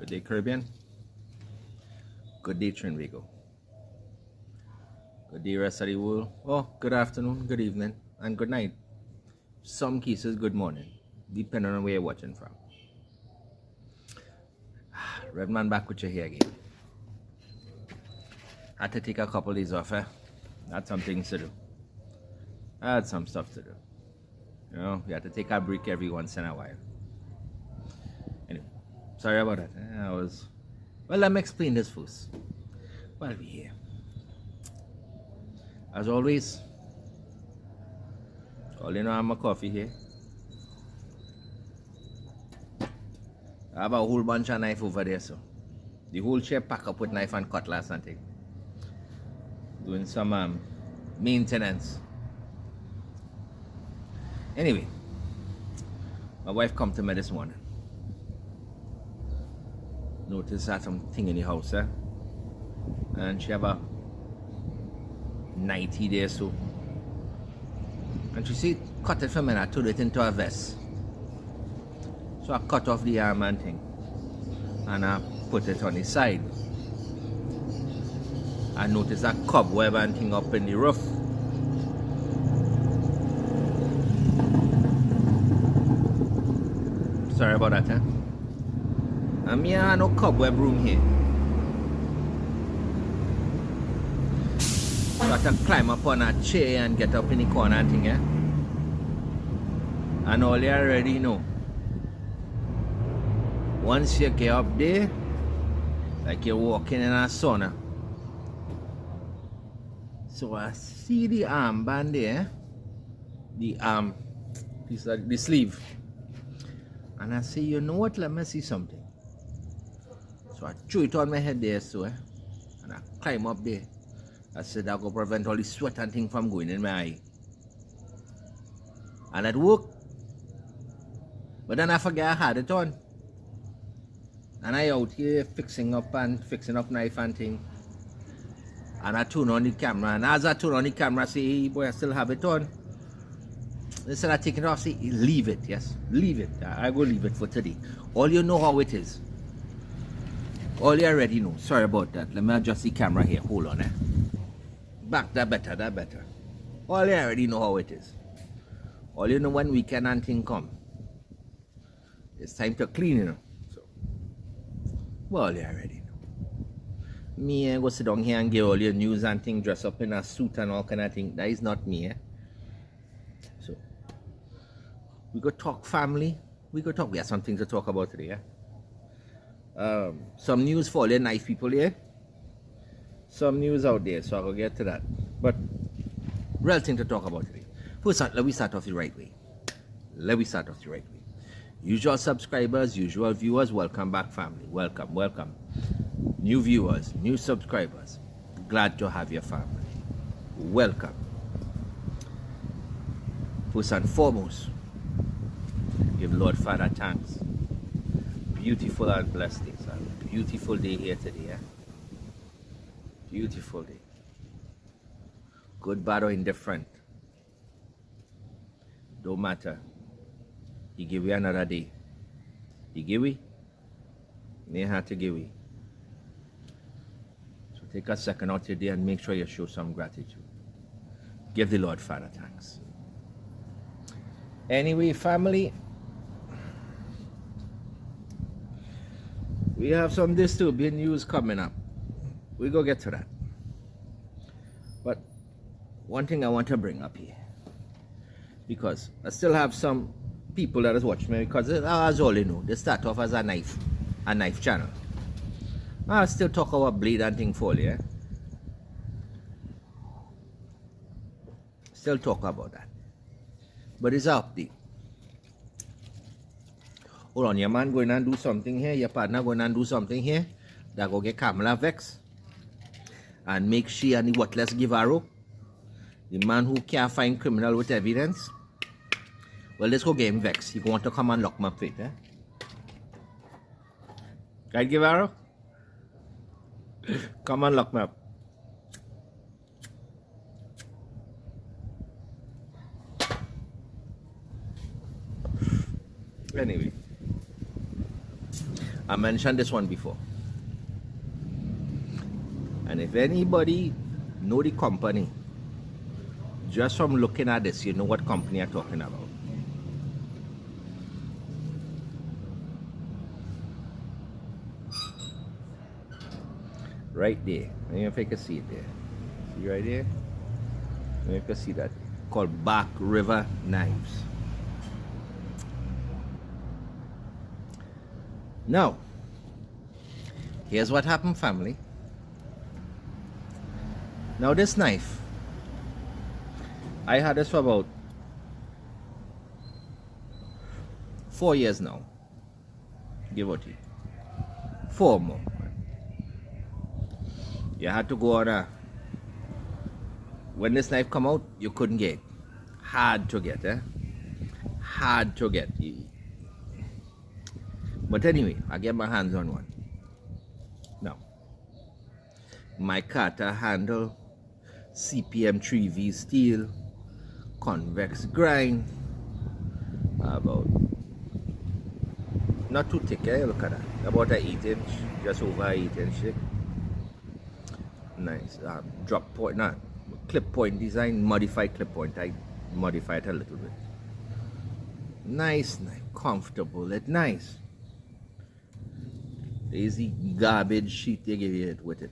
Good day, Caribbean. Good day, Trinbago. Good day, rest of the world. Oh, good afternoon, good evening, and good night. Some cases, good morning, depending on where you're watching from. Redman back with you here again. Had to take a couple days off, eh? Had some things to do. I had some stuff to do. You know, we had to take a break every once in a while. Anyway, sorry about that. Well, let me explain this first. While we're here. As always, all you know, I'm a coffee here. I have a whole bunch of knife over there, so the whole chair pack up with knife and cutlass and thing. Doing some maintenance. Anyway, my wife come to me this morning. Notice that something in the house, eh? And she have a 90 there, so. And she see, cut it for me and I turn it into a vest. So I cut off the arm and thing. And I put it on the side. I noticed a cobweb and thing up in the roof. Sorry about that, eh? And me have no cobweb room here. So I have to climb up on a chair and get up in the corner and thing, eh? And all you already know. Once you get up there, like you're walking in a sauna. So I see the armband there, the sleeve. And I say, you know what, let me see something. So I threw it on my head there, so and I climb up there. I said I'll go prevent all the sweat and thing from going in my eye. And it worked. But then I forget I had it on. And I out here fixing up knife and thing. And I turn on the camera. And as I turn on the camera, I say, hey boy, I still have it on. Instead of taking it off, say, leave it, yes. Leave it. I go leave it for today. All you know how it is. All you already know. Sorry about that. Let me adjust the camera here. Hold on, eh. Back, that better. All you already know how it is. All you know when weekend and thing come. It's time to clean, you know. So, well, you already know. Me, I go sit down here and get all your news and thing, dress up in a suit and all kind of thing. That is not me, eh. So, we go talk family. We have something to talk about today, eh. Some news for all your knife people here. Some news out there, so I'll get to that. But real thing to talk about today. First, let me start off the right way. Usual subscribers, usual viewers, welcome back, family. Welcome. New viewers, new subscribers. Glad to have your family. Welcome. First and foremost, give Lord Father thanks. Beautiful and blessed day, sir. Beautiful day here today, eh? Beautiful day. Good, bad, or indifferent. Don't matter. He give you another day. He give you. May have to give you. So take a second out today and make sure you show some gratitude. Give the Lord Father thanks. Anyway, family, we have some disturbing news coming up. We go get to that. But one thing I want to bring up here, because I still have some people that is watching me, because as all you know, they start off as a knife channel. I still talk about blade and thing for you, eh? Still talk about that. But it's an update. Hold on, your man going and do something here, your partner going and do something here, that go get Kamala vexed and make she and the worthless give her up. The man who can't find criminal with evidence. Well, let's go get him vexed. He want to come and lock my feet, eh? Can I give her up? Come and lock me up. Anyway, I mentioned this one before. And if anybody know the company, just from looking at this, you know what company I'm talking about. Right there. I don't know if I can see it there. See right there? I don't know if you can see that. Called Back River Knives. Now, here's what happened, family. Now this knife, I had this for about 4 years now. Give or take. 4 more. You had to go on a... When this knife come out, you couldn't get it. Hard to get, eh? Hard to get. But anyway, I get my hands on one. Now, my Carter handle, CPM 3V steel, convex grind, about, not too thick, eh? Look at that. About an 8-inch, just over an 8-inch. Nice. Drop point, not clip point design, modified clip point. I modified it a little bit. Nice knife, comfortable, it's nice. There's the garbage sheet they give you with it.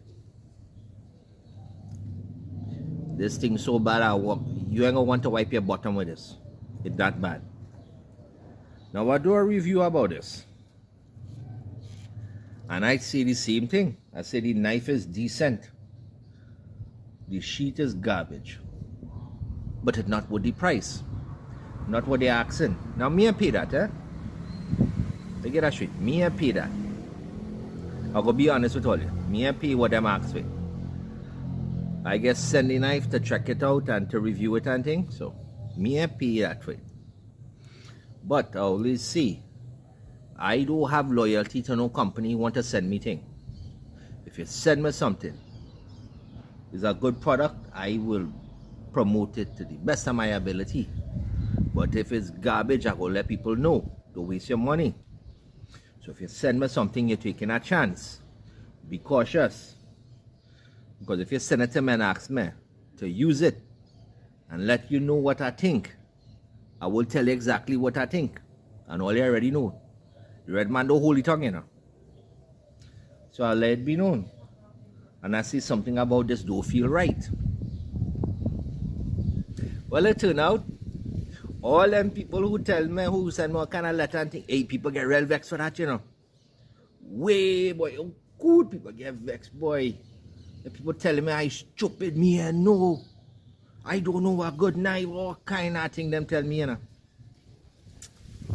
This thing so bad, you ain't gonna want to wipe your bottom with this. It's that bad. Now I do a review about this, and I say the same thing. I say the knife is decent. The sheet is garbage, but it's not worth the price. Not what they're asking. Now me I pay that, eh? They get that straight. Me I pay that. I'll go be honest with all you. Me I pay what them ask for. I guess send the knife to check it out and to review it and things. So me I pay that for it. But I always see, I don't have loyalty to no company who want to send me thing. If you send me something, it's a good product, I will promote it to the best of my ability. But if it's garbage, I will let people know. Don't waste your money. So if you send me something, you're taking a chance. Be cautious. Because if you send it to me and ask me to use it and let you know what I think, I will tell you exactly what I think. And all you already know. The red man don't hold it tongue, you know. So I'll let it be known. And I see something about this don't feel right. Well, it turned out, all them people who tell me, who send me a kind of letter and think, hey, people get real vexed for that, you know. Way, boy, oh, good people get vexed, boy. The people telling me I stupid, me and no. I don't know a good knife, all kind of thing them tell me, you know.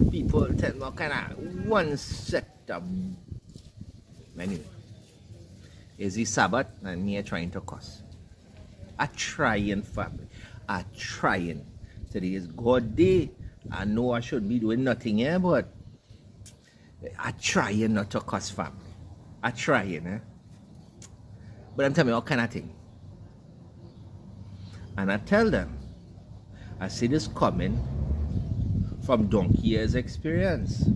People tell me kind of one set of... Anyway. Is the Sabbath and me trying to cuss. I trying, family. I trying. Today is God day. I know I should be doing nothing here, but I trying not to cuss, family. I trying, eh? But I'm telling you all kind of thing. And I tell them, I see this coming from donkey years experience.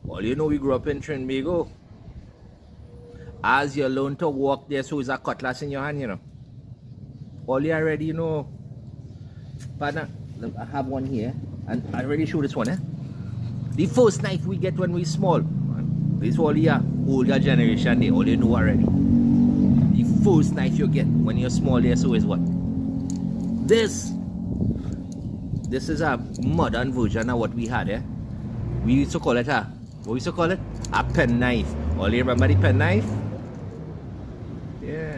All you know, we grew up in Trinbago. As you learn to walk there, so is a cutlass in your hand, you know. All you already know. Partner, look, I have one here, and I already showed this one, eh? The first knife we get when we small. This all your older generation, they all you know already. The first knife you get when you're small there, so is what? This is a modern version of what we had, eh? We used to call it what we used to call it? A pen knife. All you remember the pen knife? Yeah.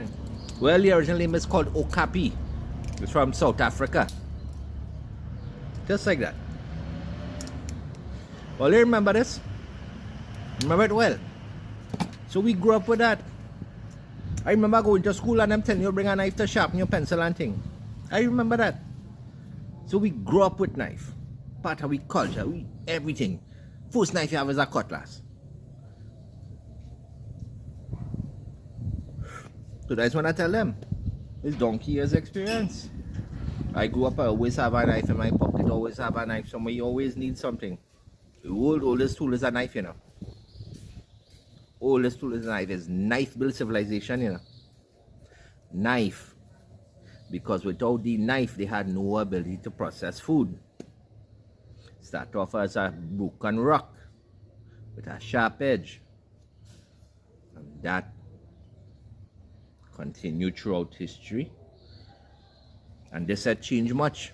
Well, the original name is called Okapi. It's from South Africa. Just like that. Well, you remember this? Remember it well. So we grew up with that. I remember going to school and them telling you bring a knife to sharpen your pencil and thing. I remember that. So we grew up with knife. Part of our culture, everything. First knife you have is a cutlass. So that's when I tell them. It's donkey years experience. I grew up, I always have a knife in my pocket, always have a knife somewhere, you always need something. The oldest tool is a knife, you know. oldest tool is knife. Is knife built civilization, you know. Knife. Because without the knife, they had no ability to process food. Start off as a broken rock with a sharp edge. And that continued throughout history. And this had changed much.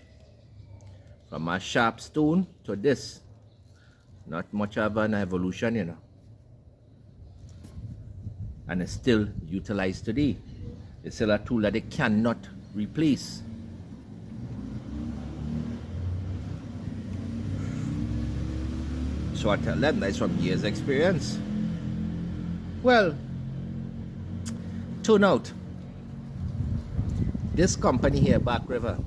From a sharp stone to this. Not much of an evolution, you know. And it's still utilized today. It's still a tool that they cannot replace. So I tell them that's from years' experience. Well, turn out this company here, Back River,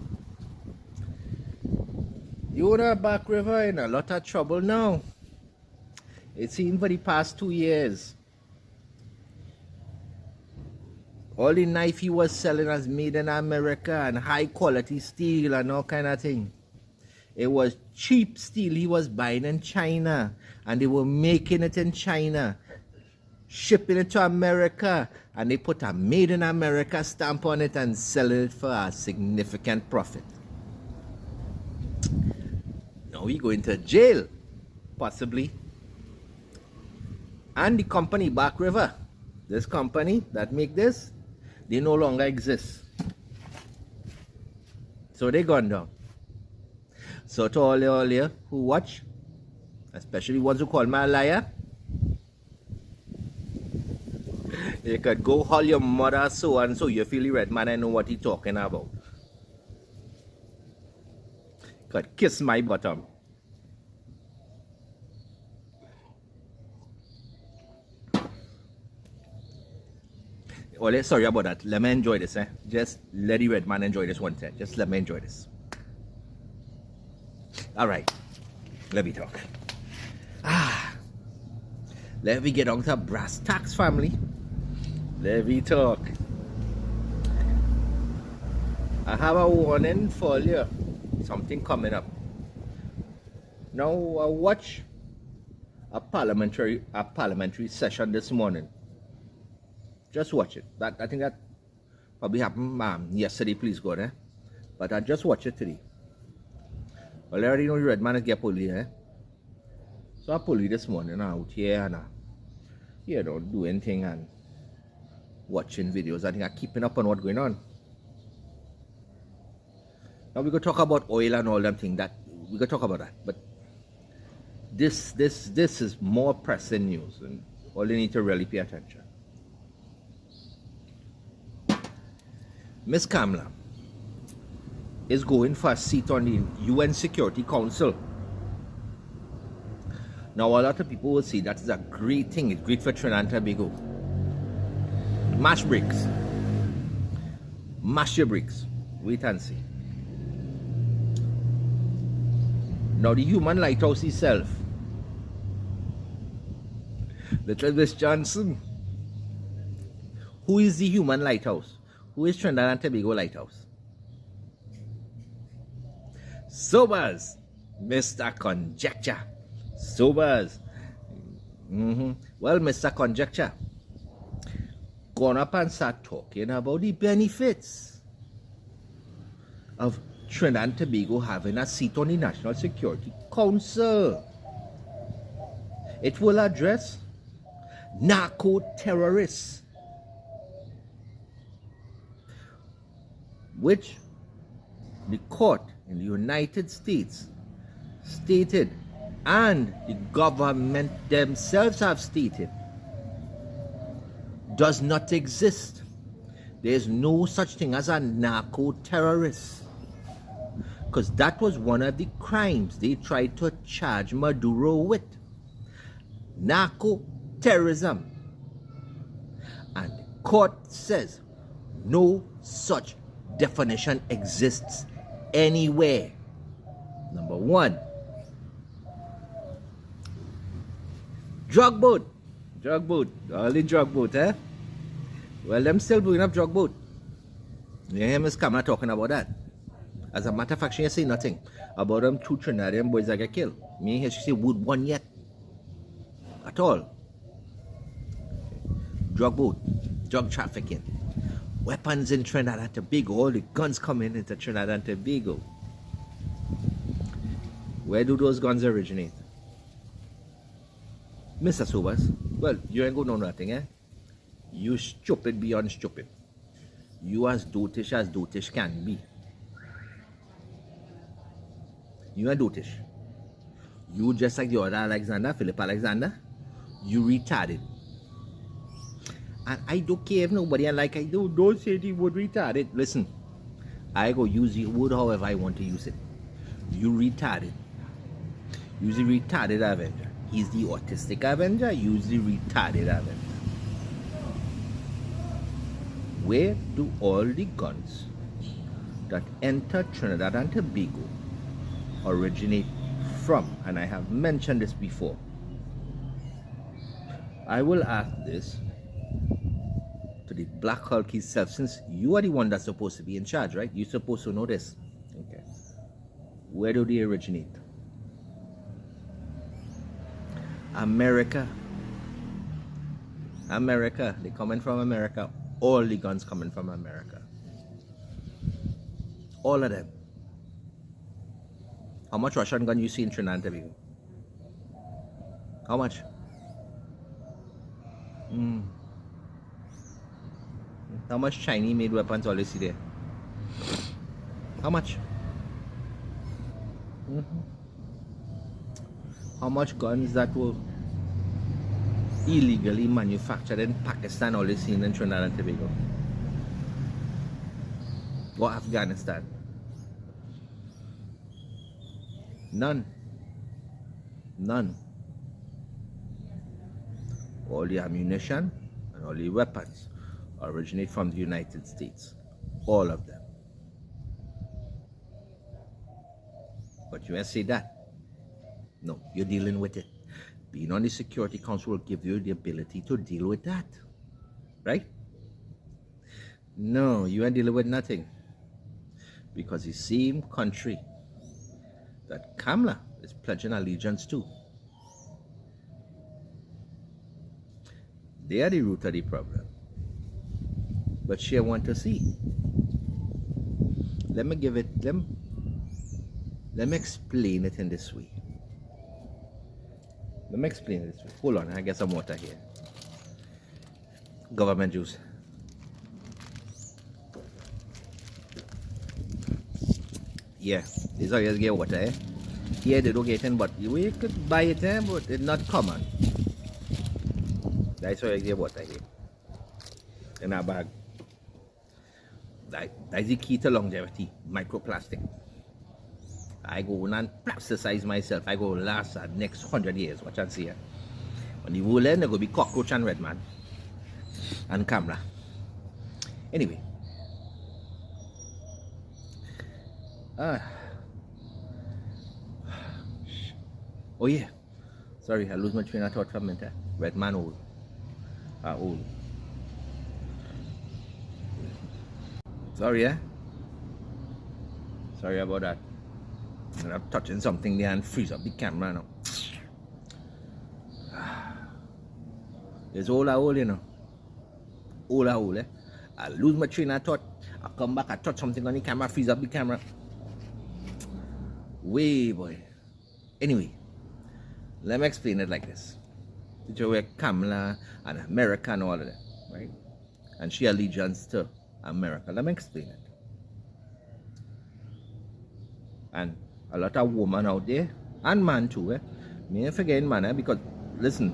the owner of Back River in a lot of trouble now. It seems for the past 2 years. All the knife he was selling as made in America and high quality steel and all kind of thing. It was cheap steel he was buying in China, and they were making it in China, shipping it to America, and they put a made in America stamp on it and selling it for a significant profit. Now he going to jail, possibly. And the company Back River, this company that make this, they no longer exist. So they gone down. So to all you who watch, especially ones who call me a liar, you could go call your mother so and so, you feel the red man, I know what he talking about. Could kiss my bottom. Well, sorry about that. Let me enjoy this, Just let the red man enjoy this one time. Just let me enjoy this. Alright. Let me talk. Let me get on to brass tacks, family. Let me talk. I have a warning for you. Something coming up. Now I watch a parliamentary session this morning. Just watch it. I think that probably happened yesterday, please God, But I just watched it today. Well, I already know the red man is get police, So I police this morning out here and don't do anything and watching videos. I think I'm keeping up on what's going on. Now we could talk about oil and all them things. That we could talk about that, but this is more pressing news, and all you need to really pay attention. Miss Kamala is going for a seat on the UN Security Council. Now, a lot of people will say that is a great thing. It's great for Trinidad and Tobago. Mash brakes. Mash your brakes. Wait and see. Now, the human lighthouse itself. Little Miss Johnson. Who is the human lighthouse? Who is Trinidad and Tobago lighthouse? Sobers, Mr. Conjecture. Sobers. Well, Mr. Conjecture, gone up and start talking about the benefits of Trinidad and Tobago having a seat on the National Security Council. It will address narco-terrorists, which the court in the United States stated, and the government themselves have stated, does not exist. There is no such thing as a narco-terrorist, because that was one of the crimes they tried to charge Maduro with. Narco-terrorism. And the court says no such definition exists anywhere. Number one. Drug boat. All the drug boat, Well, them still blowing up drug boat. You hear Ms. Kamala talking about that. As a matter of fact, she ain't say nothing about them two Trinidadian boys that get killed. Me hear she say wood one yet. At all. drug trafficking, weapons in Trinidad and Tobago, all the guns coming into Trinidad and Tobago. Where do those guns originate? Mr. Sobers, well, you ain't going to know nothing, eh? You stupid beyond stupid. You as dotish can be. You are dotish. You just like the other Alexander, Philip Alexander, you retarded. And I don't care if nobody like I do, don't say the word retarded. Listen, I go use the word however I want to use it. You retarded. Use the retarded Avenger. He's the autistic Avenger, use the retarded Avenger. Where do all the guns that enter Trinidad and Tobago originate from? And I have mentioned this before. I will ask this to the Black Hulk himself, since you are the one that's supposed to be in charge, right? You're supposed to know this. Okay. Where do they originate? America. They're coming from America. All the guns coming from America. All of them. How much Russian gun you see in Trinidad and Tobago? How much? How much Chinese made weapons all you see there? How much? How much guns that were illegally manufactured in Pakistan all you see in Trinidad and Tobago? Or Afghanistan? None. All the ammunition and all the weapons originate from the United States. All of them. But you ain't say that. No, you're dealing with it. Being on the Security Council will give you the ability to deal with that. Right? No, you ain't dealing with nothing. Because the same country that Kamala is pledging allegiance to, they are the root of the problem. But she want to see. Let me explain it in this way. Hold on, I get some water here. Government juice. Yeah, this how you get water, eh? Here they don't get it, but we could buy it, eh? But it's not common. That's how you get water here. In a bag. That's the key to longevity, microplastic. I go on and plasticize myself. I go last the next 100 years. Watch and see. When the whole end, there go be cockroach and red man. And camera. Anyway. Oh yeah. Sorry, I lose my train of thought for a minute. Red man old. Old. Sorry, eh? Sorry about that. I'm touching something there and freeze up the camera now. It's all a hole, you know. All a hole, eh? I lose my train of thought. I come back, I touch something on the camera, freeze up the camera. Way, boy. Anyway, let me explain it like this. You were Kamala and America and all of that, right? And she allegiance to America. Let me explain it. And a lot of women out there, and man too, eh? Me ain't forgetting man, eh? Because, listen,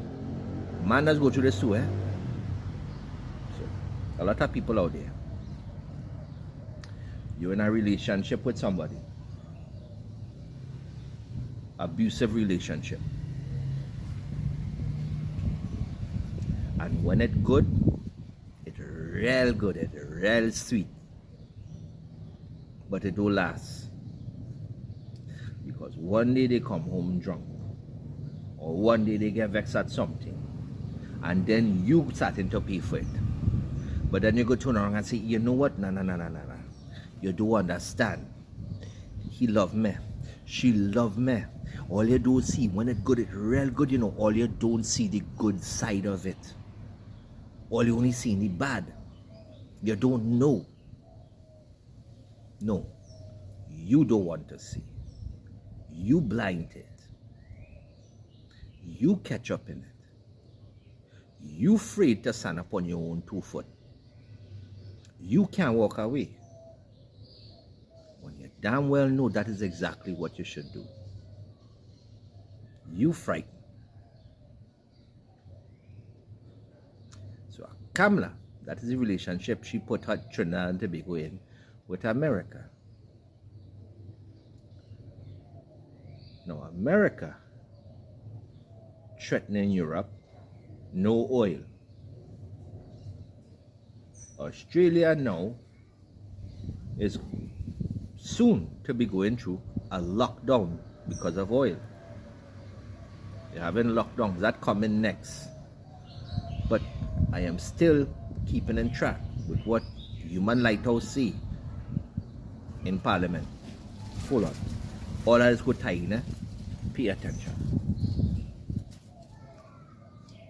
man does go through this too, eh? So, a lot of people out there, you're in a relationship with somebody. Abusive relationship. And when it's good, it's real good, it's real sweet. But it don't last. Because one day they come home drunk. Or one day they get vexed at something. And then you starting to pay for it. But then you go turn around and say, you know what? No. You don't understand. He loved me. She loved me. All you don't see, when it's good, it's real good, you know. All you don't see the good side of it. Or you only see the bad. You don't know. No, you don't want to see. You blind it. You catch up in it. You afraid to stand up on your own 2 foot. You can't walk away. When you damn well know that is exactly what you should do. You frightened. So Kamala, that is the relationship she put her Trinidad and Tobago in with America. Now America threatening Europe, no oil. Australia now is soon to be going through a lockdown because of oil. They're having lockdowns, that coming next. But I am still keeping in track with what Human Lighthouse see in Parliament. Hold on. All that is good time, pay attention.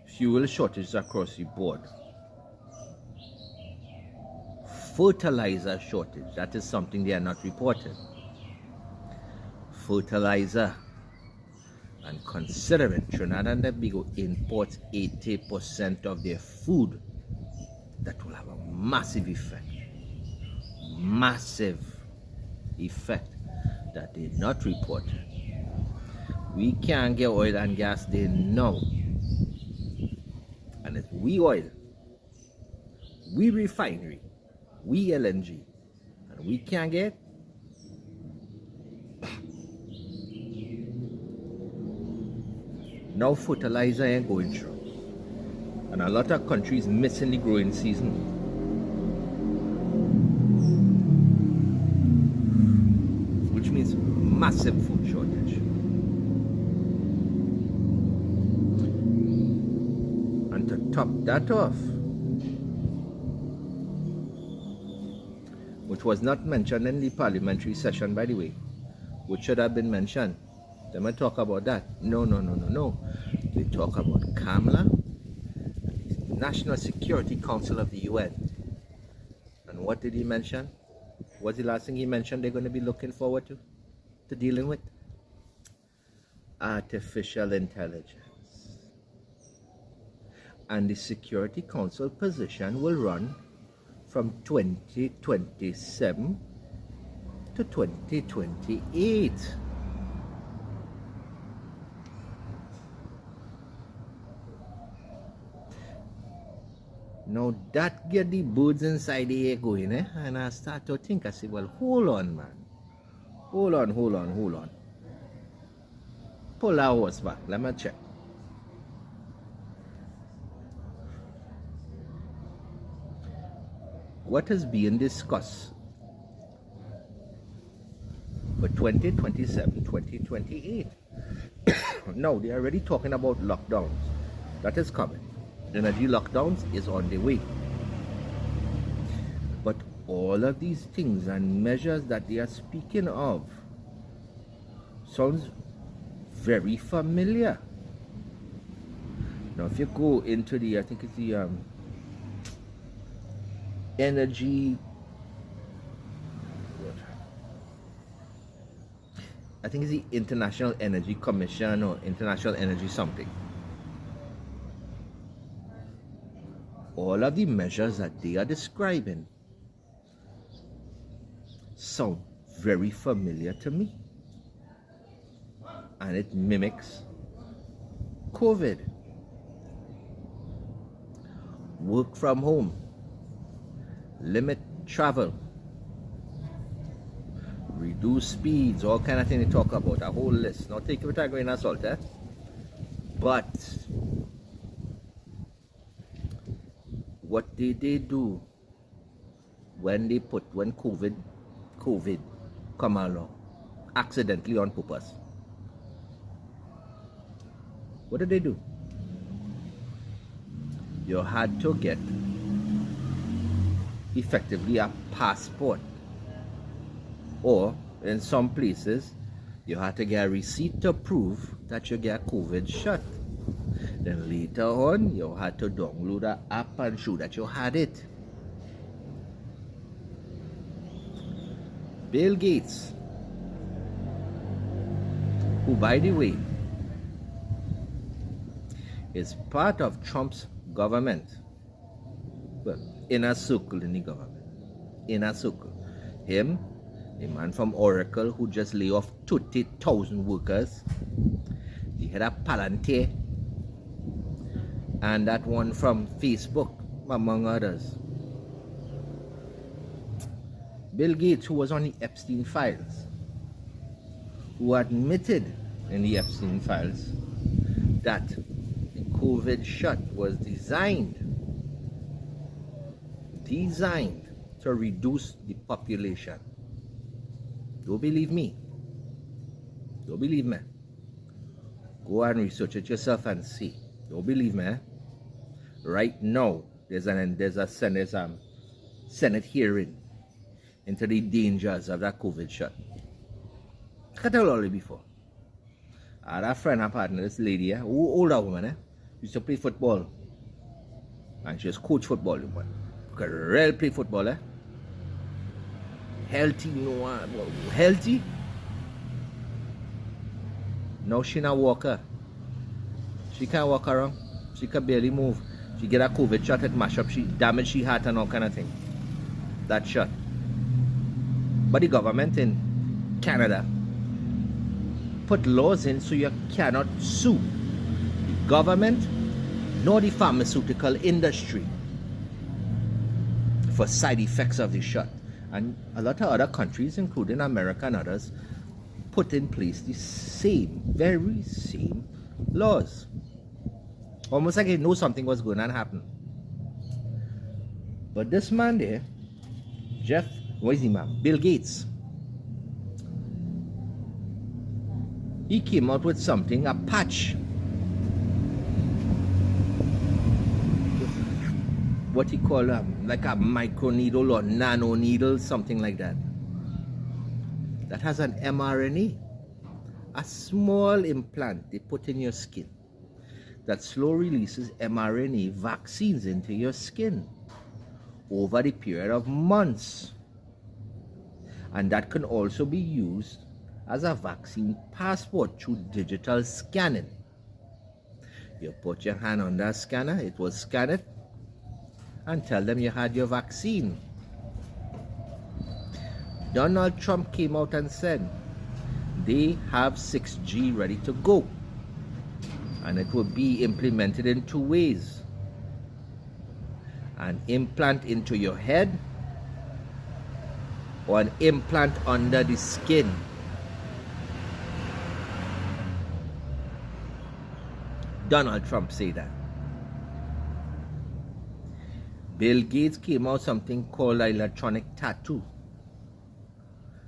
Fuel shortages across the board. Fertilizer shortage, that is something they are not reporting. Fertilizer. And considering Trinidad and Tobago imports 80% of their food, that will have a massive effect. Massive effect that they not reported. We can't get oil and gas there now. And it's we oil, we refinery, we LNG, and we can't get. Now fertilizer ain't going through. And a lot of countries missing the growing season. Which means massive food shortage. And to top that off, which was not mentioned in the parliamentary session, by the way, which should have been mentioned. They might talk about that. No. They talk about Kamala, National Security Council of the UN. And what did he mention? What's the last thing he mentioned they're going to be looking forward to dealing with? Artificial intelligence. And the Security Council position will run from 2027 to 2028. Now that get the birds inside the air going, and I start to think, I say, well, hold on, man. Hold on. Pull our horse back, let me check. What is being discussed for 2027, 2028? Now, they're already talking about lockdowns. That is coming. Energy lockdowns is on the way. But all of these things and measures that they are speaking of sounds very familiar. Now if you go into the, I think it's the energy, I think it's the International Energy Commission or International Energy something. All of the measures that they are describing sound very familiar to me. And it mimics COVID. Work from home. Limit travel. Reduce speeds, all kind of things they talk about, a whole list. Now take it with a grain of salt, But what did they do when COVID come along accidentally on purpose? What did they do? You had to get effectively a passport, or in some places you had to get a receipt to prove that you get COVID shot. Then later on, you had to download an app and show that you had it. Bill Gates, who, by the way, is part of Trump's government, well, inner circle in the government, inner circle. Him, a man from Oracle who just lay off 30,000 workers, the head of Palantir, and that one from Facebook, among others. Bill Gates, who was on the Epstein files, who admitted in the Epstein files that the COVID shot was designed to reduce the population. Don't believe me. Don't believe me. Go and research it yourself and see. Don't believe me. Right now, there's a Senate hearing into the dangers of that COVID shot. I tell you all before. I had a friend and partner, this lady, older woman, used to play football. And she was coach football, woman. Could really play football, Healthy. Now she not walker. She can't walk around. She can barely move. She get a COVID shot, it mash up, she damage she heart and all kind of thing. That shot. But the government in Canada put laws in so you cannot sue the government nor the pharmaceutical industry for side effects of the shot. And a lot of other countries, including America and others, put in place the very same laws. Almost like they know something was going to happen. But this man there, what is his name? Bill Gates. He came out with something, a patch. What he call like a micro needle or nano needle, something like that. That has an mRNA, a small implant they put in your skin that slowly releases mRNA vaccines into your skin over the period of months. And that can also be used as a vaccine passport through digital scanning. You put your hand on that scanner, it will scan it and tell them you had your vaccine. Donald Trump came out and said they have 6G ready to go. And it will be implemented in 2 ways. An implant into your head or an implant under the skin. Donald Trump said that. Bill Gates came out with something called an electronic tattoo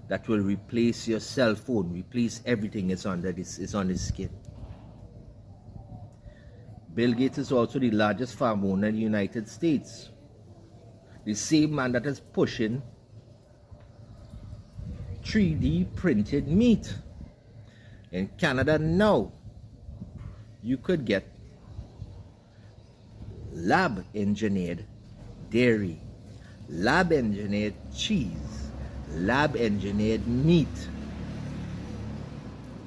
that will replace your cell phone, replace everything is on the skin. Bill Gates is also the largest farm owner in the United States. The same man that is pushing 3D printed meat. In Canada now, you could get lab engineered dairy, lab engineered cheese, lab engineered meat.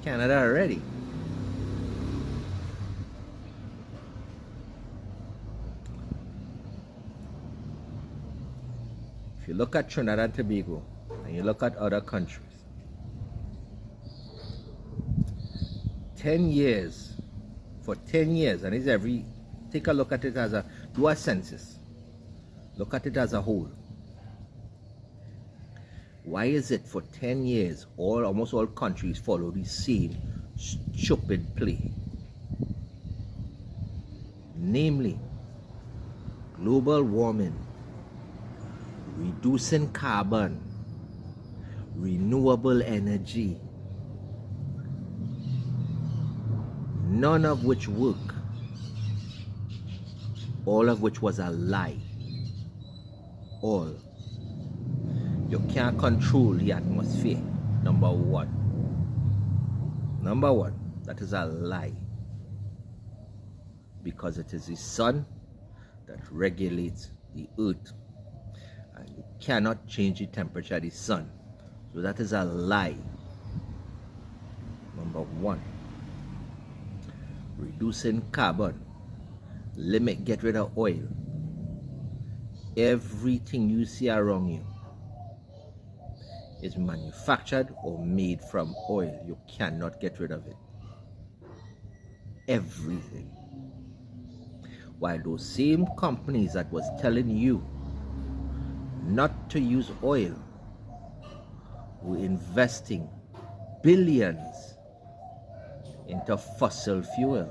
Canada already. If you look at Trinidad and Tobago and you look at other countries, 10 years, for 10 years, and it's take a look at it as do a census. Look at it as a whole. Why is it for 10 years almost all countries follow the same stupid play? Namely, global warming, reducing carbon, renewable energy, none of which work, all of which was a lie. All. You can't control the atmosphere, number one. Number one, that is a lie. because it is the sun that regulates the earth, and you cannot change the temperature of the sun. So that is a lie. Number one, reducing carbon, get rid of oil. Everything you see around you is manufactured or made from oil. You cannot get rid of it. Everything. While those same companies that was telling you not to use oil were investing billions into fossil fuel.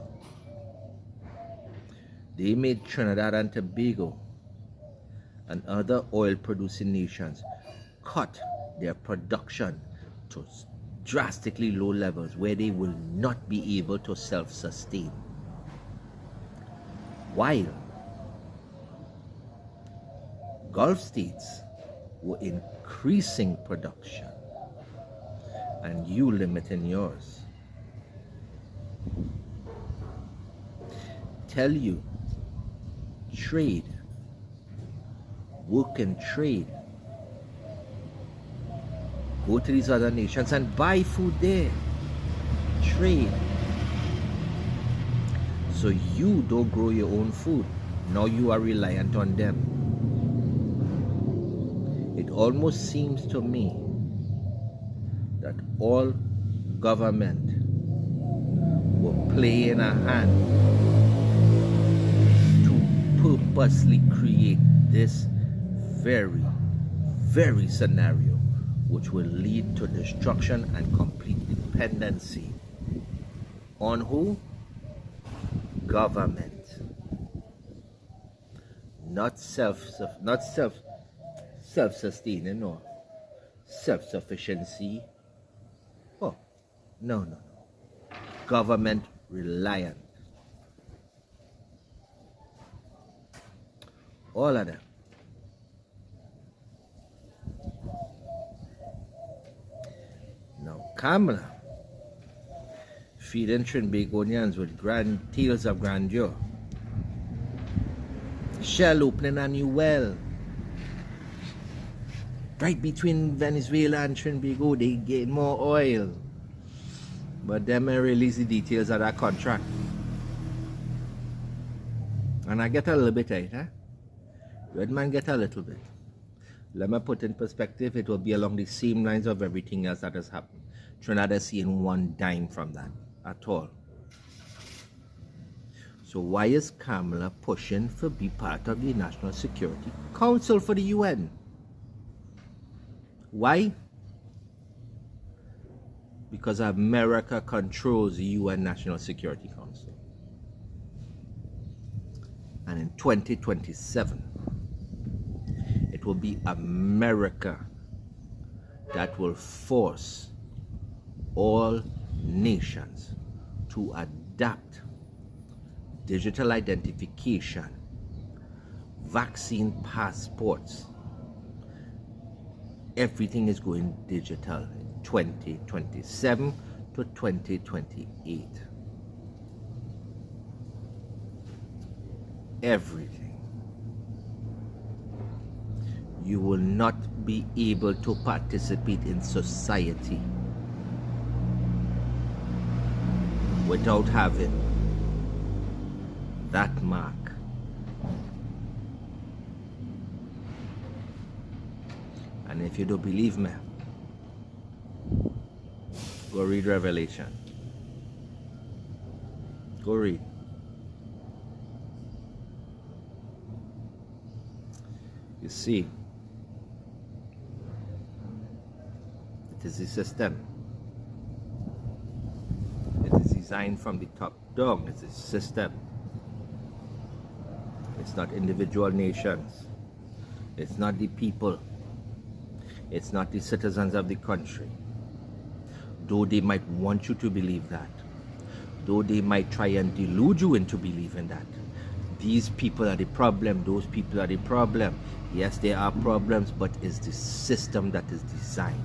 They made Trinidad and Tobago and other oil producing nations cut their production to drastically low levels where they will not be able to self-sustain. While Gulf states were increasing production and you limiting yours. Tell you, trade, work and trade. Go to these other nations and buy food there. Trade. So you don't grow your own food. Now you are reliant on them. It almost seems to me that all government were playing a hand to purposely create this very, very scenario which will lead to destruction and complete dependency on who? Government. Not self-sustaining or self-sufficiency. Oh, no. Government reliant. All of them. Now, Kamala feeding Trinbagonians with grand tales of grandeur. Shell opening a new well. Right between Venezuela and Trinbago, they get more oil. But them may release the details of that contract. And I get a little bit of it, huh? Red man get a little bit. Let me put in perspective, it will be along the same lines of everything else that has happened. Trinidad is seeing one dime from that at all. So why is Kamala pushing for be part of the National Security Council for the UN? Why? Because America controls the UN National Security Council. And in 2027, it will be America that will force all nations to adapt digital identification, vaccine passports. Everything is going digital in 2027 to 2028. Everything. You will not be able to participate in society without having that mark. And if you don't believe me, go read Revelation. Go read. You see, it is a system. It is designed from the top down. It's a system. It's not individual nations. It's not the people. It's not the citizens of the country. Though they might want you to believe that. Though they might try and delude you into believing that. These people are the problem. Those people are the problem. Yes, there are problems, but it's the system that is designed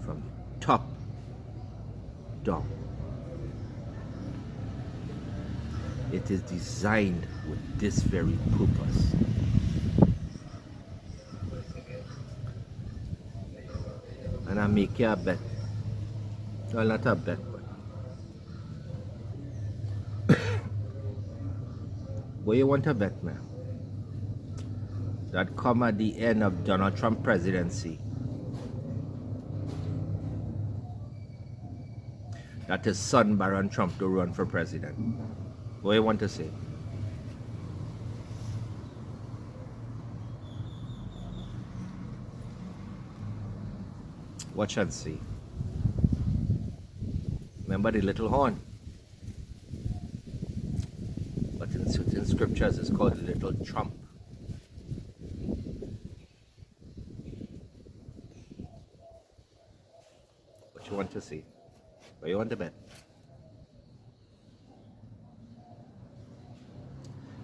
from the top down. It is designed with this very purpose. And I make you a bet. Well, not a bet, but what you want to bet, man? That come at the end of Donald Trump presidency, that his son Barron Trump to run for president. What you want to say? Watch and see. Remember the little horn? But in certain scriptures it's called the little trump. What you want to see? What you want to bet?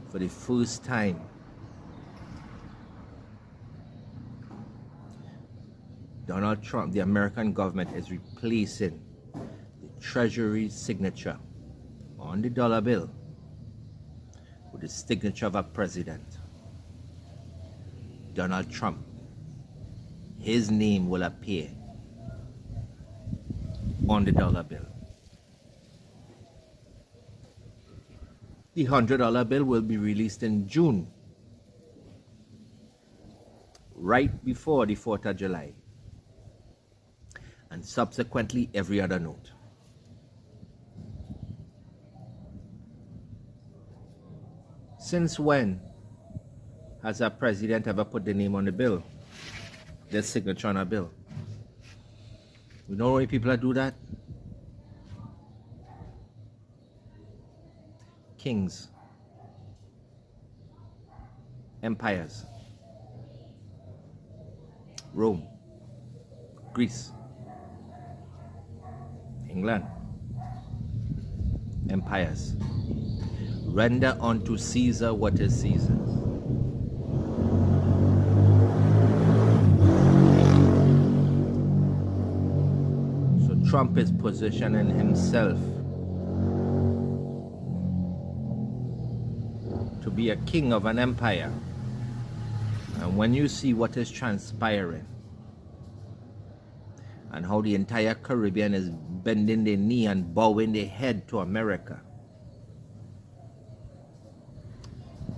For the first time, Donald Trump, the American government, is replacing the Treasury signature on the dollar bill with the signature of a president. Donald Trump. His name will appear on the dollar bill. The $100 bill will be released in June, right before the 4th of July, and subsequently every other note. Since when has a president ever put the name on the bill, their signature on a bill? You know why people do that? Kings, empires, Rome, Greece, England, empires. Render unto Caesar what is Caesar's. So Trump is positioning himself to be a king of an empire. And when you see what is transpiring and how the entire Caribbean is bending their knee and bowing their head to America,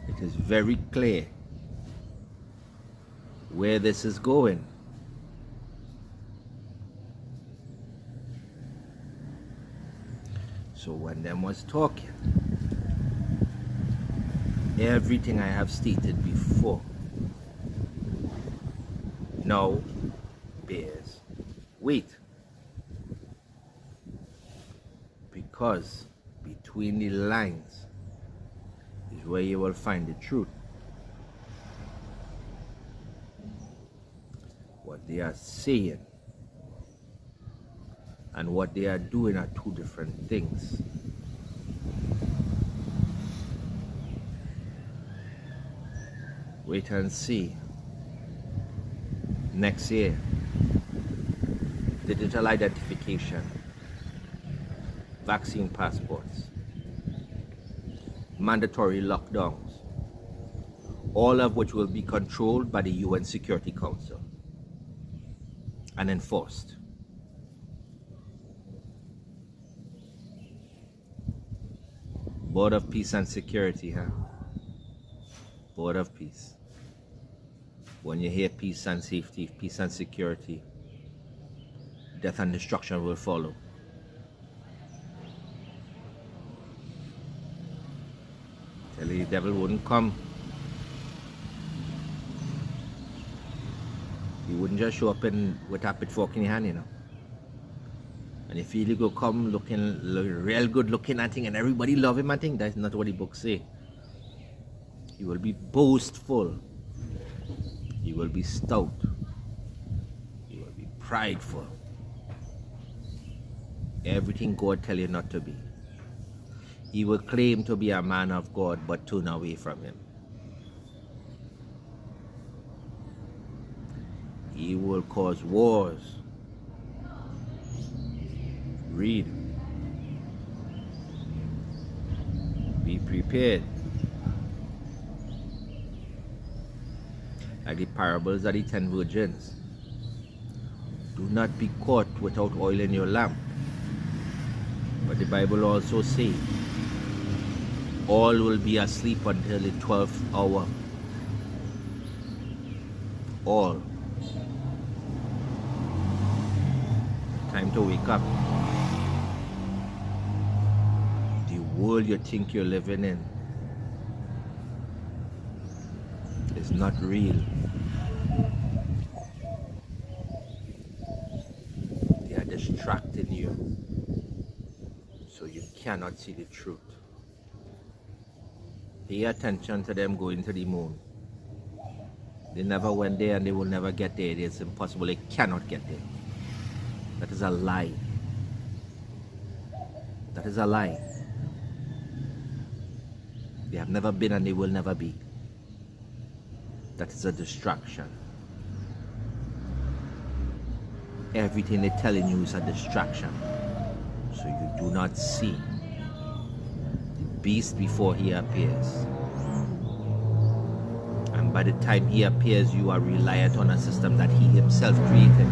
it is very clear where this is going. So when them was talking, everything I have stated before now bears weight, because between the lines is where you will find the truth. What they are saying and what they are doing are two different things. Wait and see. Next year, digital identification, vaccine passports, mandatory lockdowns, all of which will be controlled by the UN Security Council and enforced. Board of Peace and Security, huh? Board of Peace. When you hear peace and safety, peace and security, death and destruction will follow. Tell you the devil wouldn't come. He wouldn't just show up with a pitchfork in your hand, you know. And if he go come looking real good looking, I think, and everybody love him, I think that's not what the book say. He will be boastful. He will be stout. He will be prideful. Everything God tell you not to be. He will claim to be a man of God, but turn away from him. He will cause wars. Read. Be prepared. Like the parables of the 10 virgins. Do not be caught without oil in your lamp. But the Bible also says, all will be asleep until the 12th hour. All. Time to wake up. The world you think you're living in is not real. They are distracting you so you cannot see the truth. Pay attention to them going to the moon. They never went there and they will never get there. It is impossible. They cannot get there. That is a lie. That is a lie. They have never been and they will never be. That is a distraction. Everything they're telling you is a distraction. So you do not see the beast before he appears. And by the time he appears, you are reliant on a system that he himself created.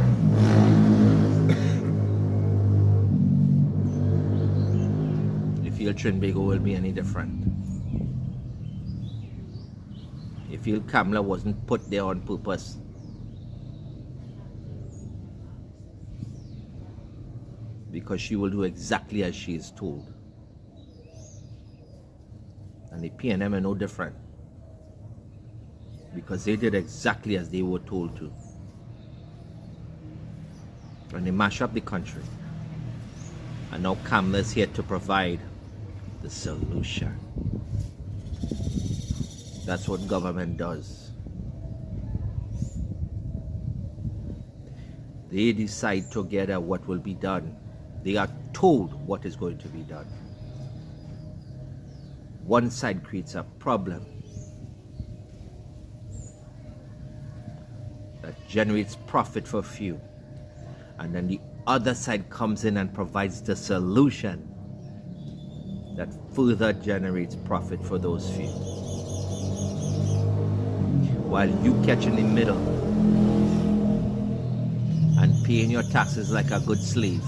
You feel Trinbago will be any different? You feel Kamala wasn't put there on purpose? Because she will do exactly as she is told. And the PNM are no different. Because they did exactly as they were told to. And they mash up the country. And now Kamala's here to provide the solution. That's what government does. They decide together what will be done. They are told what is going to be done. One side creates a problem that generates profit for few. And then the other side comes in and provides the solution that further generates profit for those few. While you catch in the middle and paying your taxes like a good slave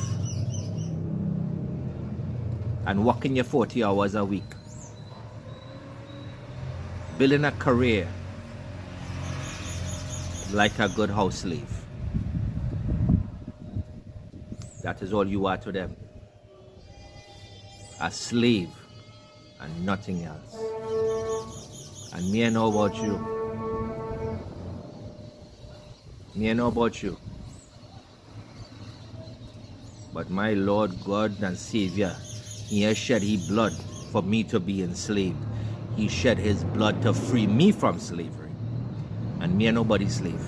and working your 40 hours a week, building a career like a good house slave. That is all you are to them. A slave and nothing else. And me, I know about you. Me, I know about you. But my Lord God and Savior, He has shed His blood for me to be enslaved. He shed His blood to free me from slavery. And me, I nobody's slave.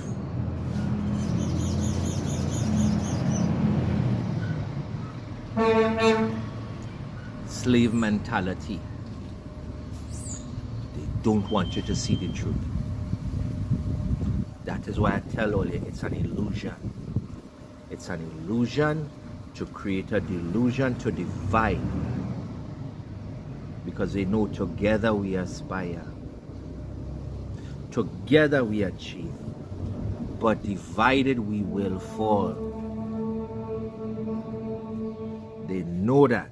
Slave mentality. They don't want you to see the truth. That is why I tell all you, it's an illusion. It's an illusion to create a delusion to divide. Because they know together we aspire. Together we achieve. But divided we will fall. They know that.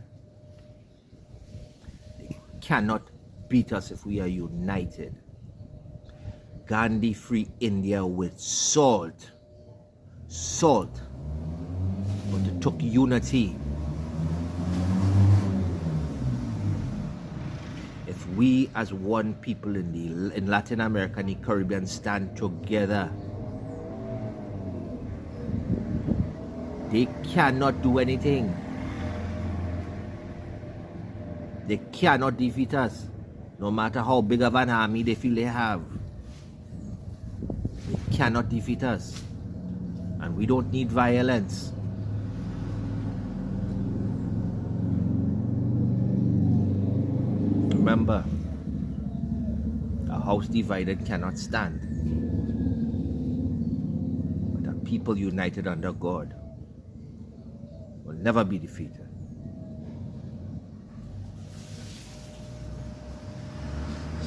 They cannot beat us if we are united. Gandhi freed India with salt. Salt. But it took unity. If we as one people in Latin America and the Caribbean stand together, they cannot do anything. They cannot defeat us, no matter how big of an army they feel they have. They cannot defeat us. And we don't need violence. Remember, a house divided cannot stand. But a people united under God will never be defeated.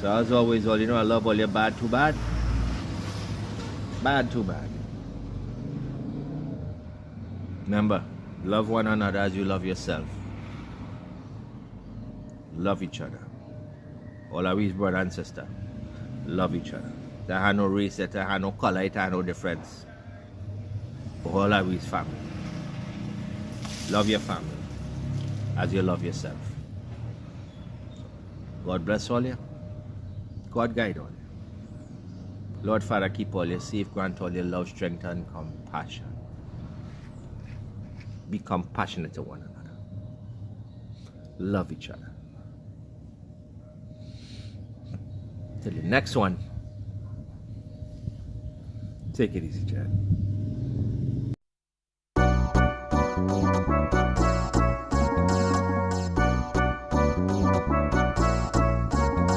So as always, all you know, I love all your bad too bad. Bad too bad. Remember, love one another as you love yourself. Love each other. All our brother and sister. Love each other. There have no race, there have no color, there have no difference. All our family. Love your family as you love yourself. God bless all you. God guide all you. Lord Father, keep all you safe, grant all your love, strength, and compassion. Be compassionate to one another. Love each other. Till the next one. Take it easy, Chad.